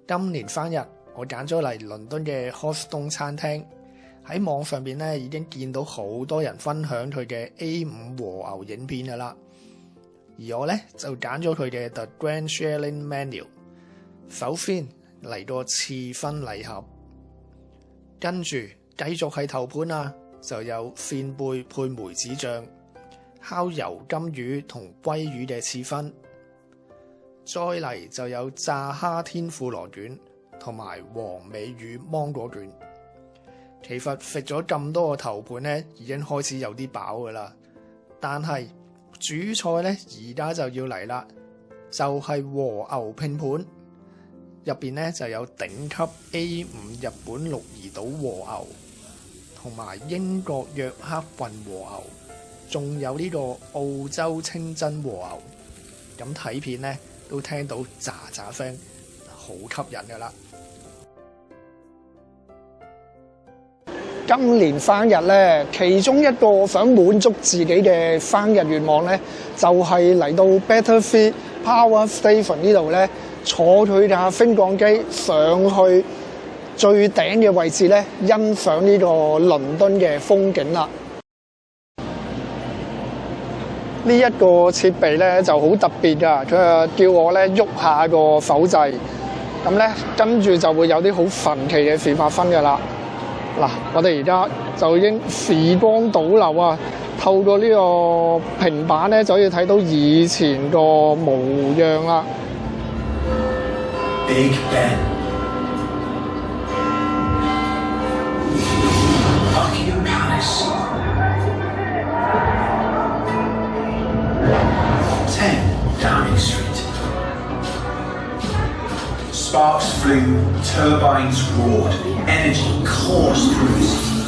今年生日，我揀咗嚟倫敦嘅 Hotstone 餐廳。喺網上邊咧已經見到好多人分享佢嘅 A5 和牛影片㗎啦，而我咧就揀咗佢嘅 The Grand Sharing Menu。首先嚟個刺身禮盒，跟住繼續係頭盤啊，就有扇貝配梅子醬、烤油金魚同鮭魚嘅刺身，再嚟就有炸蝦天婦羅卷同埋黃尾魚芒果卷。其實食咗咁多個頭盤咧，已經開始有啲飽噶啦。但係主菜咧，而家就要嚟啦，就係和牛拼盤。入邊咧就有頂級 A5 日本鹿兒島和牛，同埋英國約克郡和牛，仲有呢個澳洲清真和牛。咁睇片咧都聽到喳喳聲，好吸引噶啦。今年生日咧，其中一個想滿足自己嘅生日願望咧，就係嚟到 Battlefield Power Station 呢度咧，坐佢架升降機上去最頂嘅位置咧，欣賞呢個倫敦嘅風景啦。呢一個設備咧就好特別㗎，佢叫我咧喐下個手掣，咁咧跟住就會有啲好神奇嘅事發生㗎啦。嗱，我哋而家就已經時光倒流啊！透過呢個平板咧，就可以睇到以前個模樣啦。Big Ben, Buckingham Palace, 10 Downing Street. Sparks flew, turbines roared, energy coursed through the city.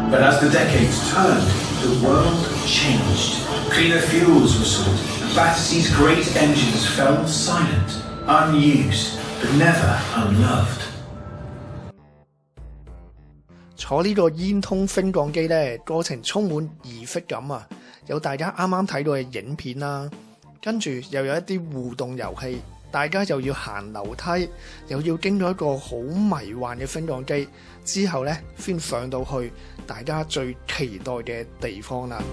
But as the decades turned, the world changed. Cleaner fuels were sought, and Battersea's great engines fell silent, unused, but never unloved. 坐呢個煙通升降機咧，過程充滿儀式感啊！有大家啱啱睇到嘅影片啦，跟住又有一啲互動遊戲。大家又要行樓梯，又要經過一個好迷幻嘅升降機，之後咧先上到去大家最期待嘅地方啦。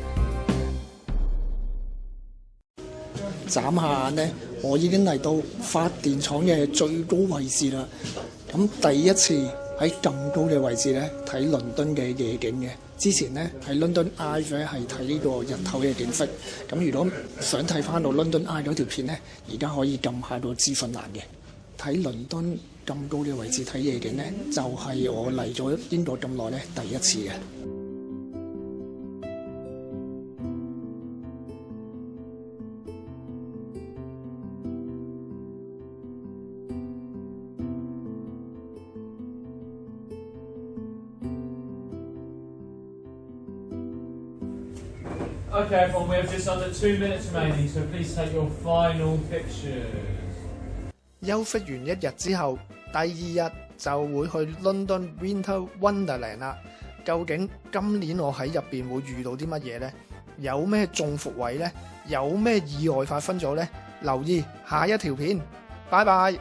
眨下眼咧，我已經嚟到發電廠嘅最高位置啦。咁第一次喺咁高嘅位置咧睇倫敦嘅夜景嘅。之前咧喺 London Eye 咧係睇呢個日頭嘅景色。咁如果想睇翻到 London Eye 嗰條片咧，而家可以撳下個資訊欄嘅。睇倫敦咁高嘅位置睇夜景咧，就係我嚟咗英國咁耐咧第一次嘅。Okay, everyone, we have just under 2 minutes remaining, so please take your final pictures. 休息完一日之後，第二日就會去 London Winter Wonderland 啦。究竟今年我喺入邊會遇到啲乜嘢呢？有咩中伏位呢？有咩意外發生咗呢？留意下一條片，拜拜。